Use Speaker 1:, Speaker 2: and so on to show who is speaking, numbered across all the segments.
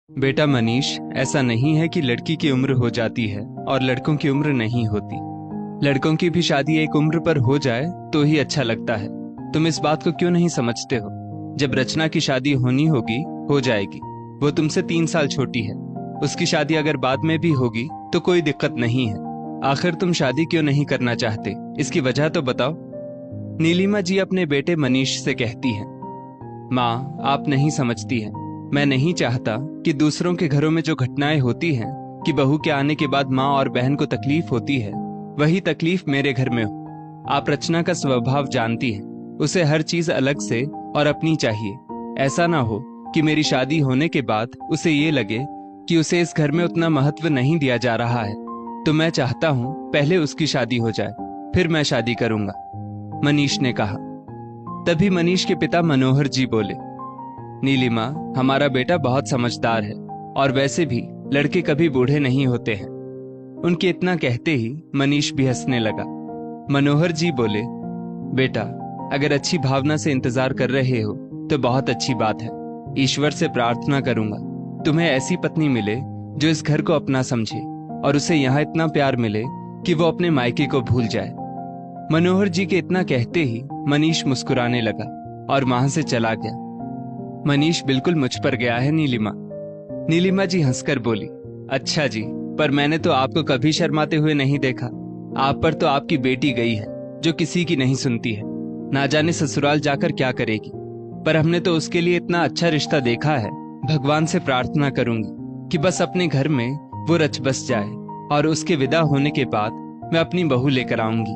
Speaker 1: बेटा मनीष, ऐसा नहीं है कि लड़की की उम्र हो जाती है और लड़कों की उम्र नहीं होती। लड़कों की भी शादी एक उम्र पर हो जाए तो ही अच्छा लगता है। तुम इस बात को क्यों नहीं समझते हो? जब रचना की शादी होनी होगी, हो जाएगी। वो तुमसे 3 साल छोटी है। उसकी शादी अगर बाद में भी होगी तो कोई दिक्कत नहीं है। आखिर तुम शादी क्यों नहीं करना चाहते, इसकी वजह तो बताओ। नीलिमा जी अपने बेटे मनीष से कहती हैं, माँ, आप नहीं समझती हैं। मैं नहीं चाहता कि दूसरों के घरों में जो घटनाएं होती हैं कि बहू के आने के बाद माँ और बहन को तकलीफ होती है, वही तकलीफ मेरे घर में हो। आप रचना का स्वभाव जानती हैं। उसे हर चीज अलग से और अपनी चाहिए। ऐसा ना हो कि मेरी शादी होने के बाद उसे ये लगे कि उसे इस घर में उतना महत्व नहीं दिया जा रहा है। तो मैं चाहता हूँ पहले उसकी शादी हो जाए, फिर मैं शादी करूंगा, मनीष ने कहा। तभी मनीष के पिता मनोहर जी बोले, नीलिमा, हमारा बेटा बहुत समझदार है और वैसे भी लड़के कभी बूढ़े नहीं होते हैं। उनके इतना कहते ही मनीष भी हंसने लगा। मनोहर जी बोले, बेटा, अगर अच्छी भावना से इंतजार कर रहे हो तो बहुत अच्छी बात है। ईश्वर से प्रार्थना करूंगा तुम्हें ऐसी पत्नी मिले जो इस घर को अपना समझे और उसे यहाँ इतना प्यार मिले कि वो अपने मायके को भूल जाए। मनोहर जी के इतना कहते ही मनीष मुस्कुराने लगा और वहां से चला गया। मनीष बिल्कुल मुझ पर गया है नीलिमा। नीलिमा जी हंसकर बोली, अच्छा जी, पर मैंने तो आपको कभी शर्माते हुए नहीं देखा। आप पर तो आपकी बेटी गई है जो किसी की नहीं सुनती है। ना जाने ससुराल जाकर क्या करेगी, पर हमने तो उसके लिए इतना अच्छा रिश्ता देखा है। भगवान से प्रार्थना करूंगी कि बस अपने घर में वो रच बस जाए और उसके विदा होने के बाद मैं अपनी बहू लेकर आऊंगी।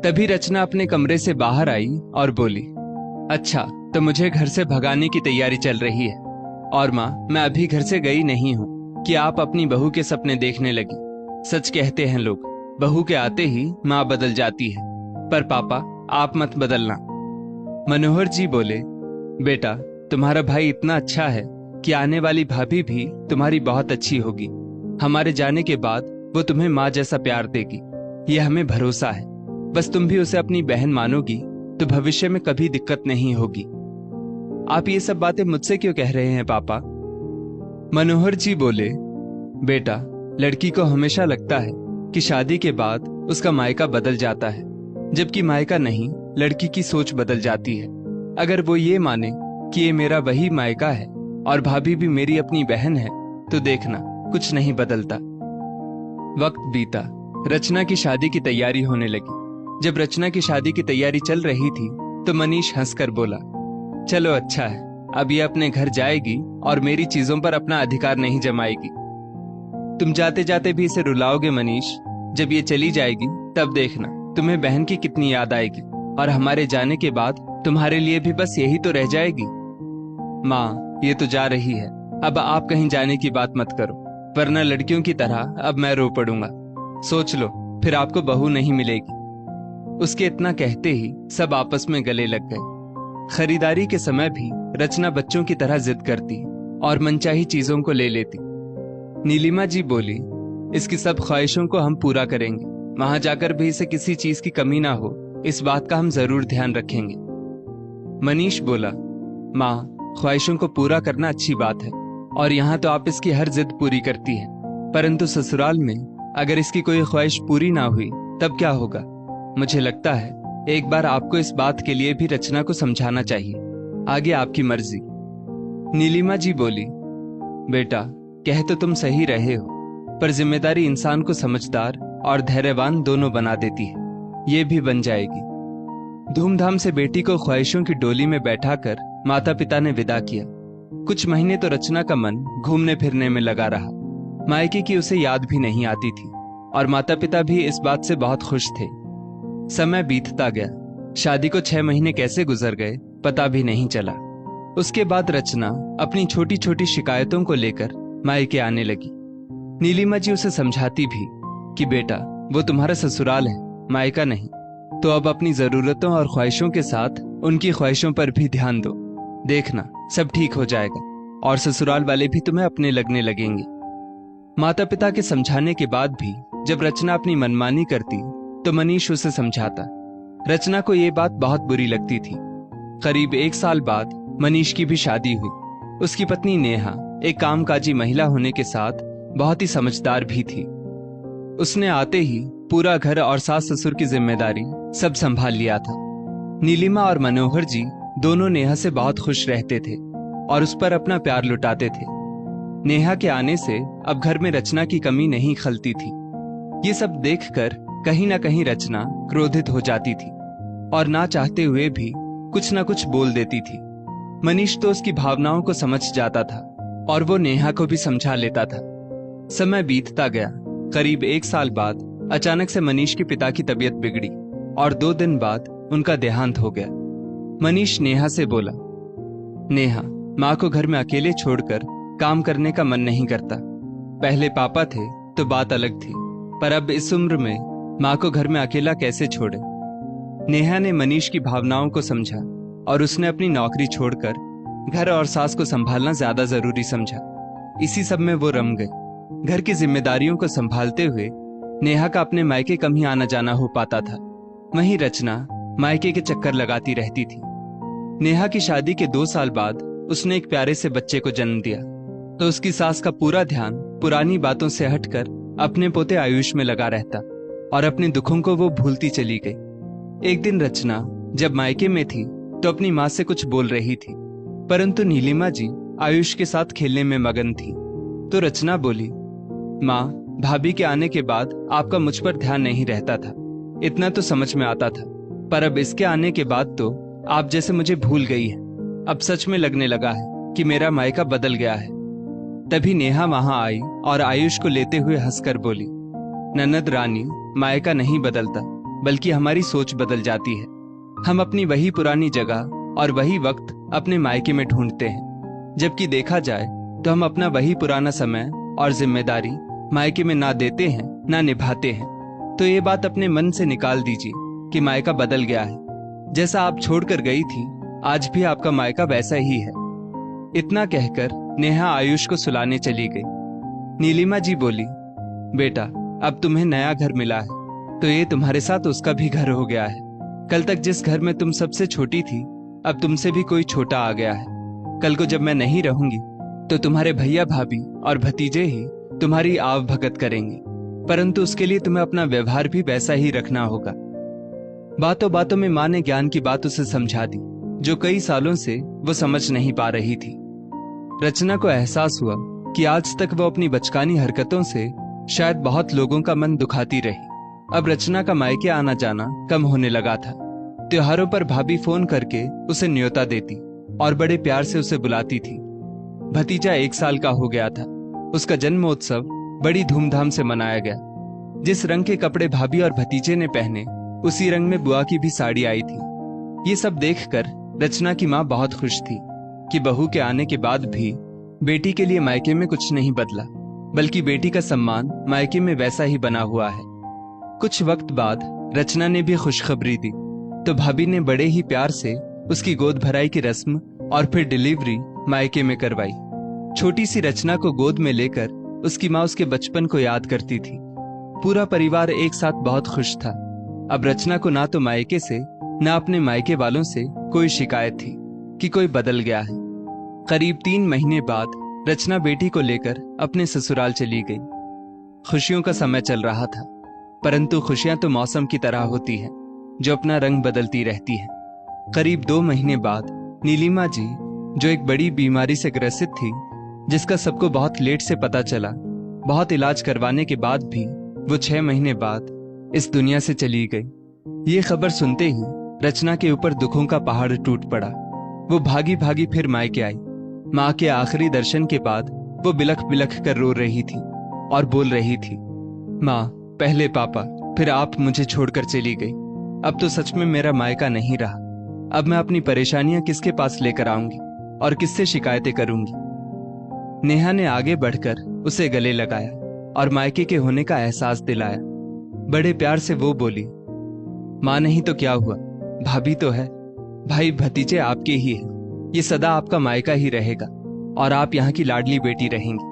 Speaker 1: तभी रचना अपने कमरे से बाहर आई और बोली, अच्छा, तो मुझे घर से भगाने की तैयारी चल रही है। और माँ, मैं अभी घर से गई नहीं हूँ कि आप अपनी बहू के सपने देखने लगी। सच कहते हैं लोग, बहू के आते ही माँ बदल जाती है। पर पापा, आप मत बदलना। मनोहर जी बोले, बेटा, तुम्हारा भाई इतना अच्छा है कि आने वाली भाभी भी तुम्हारी बहुत अच्छी होगी। हमारे जाने के बाद वो तुम्हें माँ जैसा प्यार देगी, ये हमें भरोसा है। बस तुम भी उसे अपनी बहन मानोगी तो भविष्य में कभी दिक्कत नहीं होगी। आप ये सब बातें मुझसे क्यों कह रहे हैं पापा? मनोहर जी बोले, बेटा, लड़की को हमेशा लगता है कि शादी के बाद उसका मायका बदल जाता है, जबकि मायका नहीं, लड़की की सोच बदल जाती है। अगर वो ये माने कि ये मेरा वही मायका है और भाभी भी मेरी अपनी बहन है, तो देखना कुछ नहीं बदलता। वक्त बीता, रचना की शादी की तैयारी होने लगी। जब रचना की शादी की तैयारी चल रही थी तो मनीष हंसकर बोला, चलो अच्छा है, अब ये अपने घर जाएगी और मेरी चीजों पर अपना अधिकार नहीं जमाएगी। तुम जाते जाते भी इसे रुलाओगे मनीष। जब ये चली जाएगी तब देखना तुम्हें बहन की कितनी याद आएगी और हमारे जाने के बाद तुम्हारे लिए भी बस यही तो रह जाएगी। माँ, ये तो जा रही है, अब आप कहीं जाने की बात मत करो, वरना लड़कियों की तरह अब मैं रो पड़ूंगा। सोच लो, फिर आपको बहू नहीं मिलेगी। उसके इतना कहते ही सब आपस में गले लग गए। खरीदारी के समय भी रचना बच्चों की तरह जिद करती और मनचाही चीजों को ले लेती। नीलिमा जी बोली, इसकी सब ख्वाहिशों को हम पूरा करेंगे। वहां जाकर भी इसे किसी चीज की कमी ना हो, इस बात का हम जरूर ध्यान रखेंगे। मनीष बोला, माँ, ख्वाहिशों को पूरा करना अच्छी बात है और यहाँ तो आप इसकी हर जिद पूरी करती हैं, परंतु ससुराल में अगर इसकी कोई ख्वाहिश पूरी ना हुई तब क्या होगा? मुझे लगता है एक बार आपको इस बात के लिए भी रचना को समझाना चाहिए। आगे आपकी मर्जी। नीलिमा जी बोली, बेटा, कह तो तुम सही रहे हो, पर जिम्मेदारी इंसान को समझदार और धैर्यवान दोनों बना देती है। ये भी बन जाएगी। धूमधाम से बेटी को ख्वाहिशों की डोली में बैठाकर माता पिता ने विदा किया। कुछ महीने तो रचना का मन घूमने फिरने में लगा रहा। मायके की उसे याद भी नहीं आती थी और माता पिता भी इस बात से बहुत खुश थे। समय बीतता गया। शादी को 6 महीने कैसे गुजर गए पता भी नहीं चला। उसके बाद रचना अपनी छोटी छोटी शिकायतों को लेकर मायके आने लगी। नीलिमा जी उसे समझाती भी कि बेटा, वो तुम्हारा ससुराल है, मायका नहीं, तो अब अपनी जरूरतों और ख्वाहिशों के साथ उनकी ख्वाहिशों पर भी ध्यान दो। देखना सब ठीक हो जाएगा और ससुराल वाले भी तुम्हें अपने लगने लगेंगे। माता पिता के समझाने के बाद भी जब रचना अपनी मनमानी करती तो मनीष उसे समझाता। रचना को ये बात बहुत बुरी लगती थी। करीब 1 साल बाद मनीष की भी शादी हुई। उसकी पत्नी नेहा एक कामकाजी महिला होने के साथ बहुत ही समझदार भी थी। उसने आते ही पूरा घर और सास ससुर की जिम्मेदारी सब संभाल लिया था। नीलिमा और मनोहर जी दोनों नेहा से बहुत खुश रहते थे और उस पर अपना प्यार लुटाते थे। नेहा के आने से अब घर में रचना की कमी नहीं खलती थी। ये सब देखकर कहीं ना कहीं रचना क्रोधित हो जाती थी और ना चाहते हुए भी कुछ ना कुछ बोल देती थी। मनीष तो उसकी भावनाओं को समझ जाता था और वो नेहा को भी समझा लेता था। समय बीतता गया। करीब 1 साल बाद अचानक से मनीष के पिता की तबीयत बिगड़ी और 2 दिन बाद उनका देहांत हो गया। मनीष नेहा से बोला, नेहा, माँ को घर में अकेले छोड़कर काम करने का मन नहीं करता। पहले पापा थे तो बात अलग थी, पर अब इस उम्र में माँ को घर में अकेला कैसे छोड़े। नेहा ने मनीष की भावनाओं को समझा और उसने अपनी नौकरी छोड़कर घर और सास को संभालना ज्यादा जरूरी समझा। इसी सब में वो रम गई। घर की जिम्मेदारियों को संभालते हुए नेहा का अपने मायके कम ही आना जाना हो पाता था। वहीं रचना मायके के चक्कर लगाती रहती थी। नेहा की शादी के 2 साल बाद उसने एक प्यारे से बच्चे को जन्म दिया तो उसकी सास का पूरा ध्यान पुरानी बातों से हटकर अपने पोते आयुष में लगा रहता और अपने दुखों को वो भूलती चली गई। एक दिन रचना जब मायके में थी तो अपनी माँ से कुछ बोल रही थी, परंतु नीलिमा जी आयुष के साथ खेलने में मगन थी। तो रचना बोली, माँ, भाभी के आने के बाद आपका मुझ पर ध्यान नहीं रहता था, इतना तो समझ में आता था, पर अब इसके आने के बाद तो आप जैसे मुझे भूल गई है। अब सच में लगने लगा है कि मेरा मायका बदल गया है। तभी नेहा वहां आई और आयुष को लेते हुए हंसकर बोली, ननद रानी, मायका नहीं बदलता, बल्कि हमारी सोच बदल जाती है। हम अपनी वही पुरानी जगह और वही वक्त अपने मायके में ढूंढते हैं, जबकि देखा जाए तो हम अपना वही पुराना समय और जिम्मेदारी मायके में ना देते हैं ना निभाते हैं। तो ये बात अपने मन से निकाल दीजिए कि मायका बदल गया है। जैसा आप छोड़कर गई थी, आज भी आपका मायका वैसा ही है। इतना कहकर नेहा आयुष को सुलाने चली गई। नीलिमा जी बोली, बेटा, अब तुम्हें नया घर मिला है तो ये तुम्हारे साथ उसका भी घर हो गया है। कल तक जिस घर में तुम सबसे छोटी थी, अब तुमसे भी कोई छोटा आ गया है। कल को जब मैं नहीं रहूंगी तो तुम्हारे भैया भाभी और भतीजे ही तुम्हारी आव भगत करेंगे, परंतु उसके लिए तुम्हें अपना व्यवहार भी वैसा ही रखना होगा। बातों बातों में माँ ने ज्ञान की बात उसे समझा दी, जो कई सालों से वो समझ नहीं पा रही थी। रचना को एहसास हुआ कि आज तक वो अपनी बचकानी हरकतों से शायद बहुत लोगों का मन दुखाती रही। अब रचना का मायके आना जाना कम होने लगा था। त्योहारों पर भाभी फोन करके उसे न्योता देती और बड़े प्यार से उसे बुलाती थी। भतीजा 1 साल का हो गया था। उसका जन्मोत्सव बड़ी धूमधाम से मनाया गया। जिस रंग के कपड़े भाभी और भतीजे ने पहने, उसी रंग में बुआ की भी साड़ी आई थी। ये सब देखकर रचना की माँ बहुत खुश थी कि बहू के आने के बाद भी बेटी के लिए मायके में कुछ नहीं बदला, बल्कि बेटी का सम्मान मायके में वैसा ही बना हुआ है। कुछ वक्त बाद रचना ने भी खुशखबरी दी तो भाभी ने बड़े ही प्यार से उसकी गोद भराई की रस्म और फिर डिलीवरी मायके में करवाई। छोटी सी रचना को गोद में लेकर उसकी माँ उसके बचपन को याद करती थी। पूरा परिवार एक साथ बहुत खुश था। अब रचना को ना तो मायके से ना अपने मायके वालों से कोई शिकायत थी कि कोई बदल गया है। करीब 3 महीने बाद रचना बेटी को लेकर अपने ससुराल चली गई। खुशियों का समय चल रहा था, परंतु खुशियां तो मौसम की तरह होती है, जो अपना रंग बदलती रहती है। करीब 2 महीने बाद नीलिमा जी, जो एक बड़ी बीमारी से ग्रसित थी, जिसका सबको बहुत लेट से पता चला, बहुत इलाज करवाने के बाद भी वो 6 महीने बाद इस दुनिया से चली गई। ये खबर सुनते ही रचना के ऊपर दुखों का पहाड़ टूट पड़ा। वो भागी भागी फिर मायके आई। माँ के आखिरी दर्शन के बाद वो बिलख बिलख कर रो रही थी और बोल रही थी, माँ, पहले पापा, फिर आप मुझे छोड़कर चली गई। अब तो सच में मेरा मायका नहीं रहा। अब मैं अपनी परेशानियां किसके पास लेकर आऊंगी और किससे शिकायतें करूंगी। नेहा ने आगे बढ़कर उसे गले लगाया और मायके के होने का एहसास दिलाया। बड़े प्यार से वो बोली, माँ नहीं तो क्या हुआ, भाभी तो है, भाई भतीजे आपके ही हैं। ये सदा आपका मायका ही रहेगा और आप यहाँ की लाडली बेटी रहेंगी।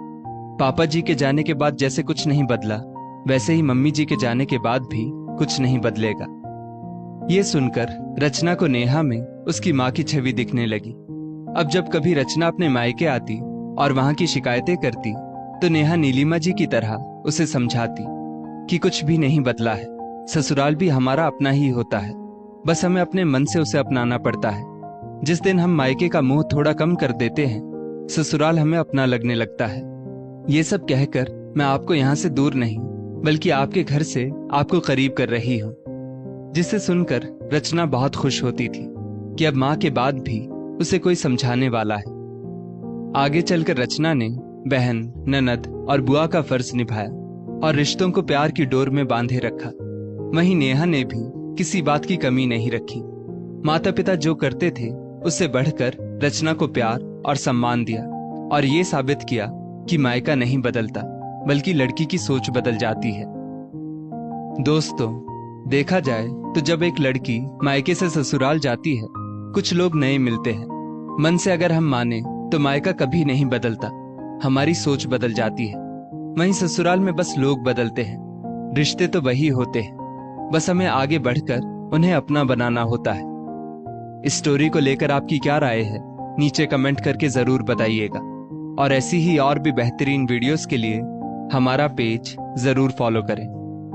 Speaker 1: पापा जी के जाने के बाद जैसे कुछ नहीं बदला, वैसे ही मम्मी जी के जाने के बाद भी कुछ नहीं बदलेगा। ये सुनकर रचना को नेहा में उसकी माँ की छवि दिखने लगी। अब जब कभी रचना अपने मायके आती और वहां की शिकायतें करती तो नेहा नीलिमा जी की तरह उसे समझाती कि कुछ भी नहीं बदला है, ससुराल भी हमारा अपना ही होता है, बस हमें अपने मन से उसे अपनाना पड़ता है। जिस दिन हम मायके का मोह थोड़ा कम कर देते हैं, ससुराल हमें अपना लगने लगता है। ये सब कहकर मैं आपको यहाँ से दूर नहीं बल्कि आपके घर से आपको करीब कर रही हूँ। जिसे सुनकर रचना बहुत खुश होती थी कि अब माँ के बाद भी उसे कोई समझाने वाला है। आगे चलकर रचना ने बहन, ननद और बुआ का फर्ज निभाया और रिश्तों को प्यार की डोर में बांधे रखा। वहीं नेहा ने भी किसी बात की कमी नहीं रखी। माता पिता जो करते थे उससे बढ़कर रचना को प्यार और सम्मान दिया और ये साबित किया कि मायका नहीं बदलता बल्कि लड़की की सोच बदल जाती है। दोस्तों, देखा जाए तो जब एक लड़की मायके से ससुराल जाती है, कुछ लोग नए मिलते हैं। मन से अगर हम माने तो मायका कभी नहीं बदलता, हमारी सोच बदल जाती है। वहीं ससुराल में बस लोग बदलते हैं, रिश्ते तो वही होते हैं, बस हमें आगे बढ़कर उन्हें अपना बनाना होता है। इस स्टोरी को लेकर आपकी क्या राय है, नीचे कमेंट करके जरूर बताइएगा और ऐसी ही और भी बेहतरीन वीडियोस के लिए हमारा पेज जरूर फॉलो करें।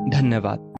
Speaker 1: धन्यवाद।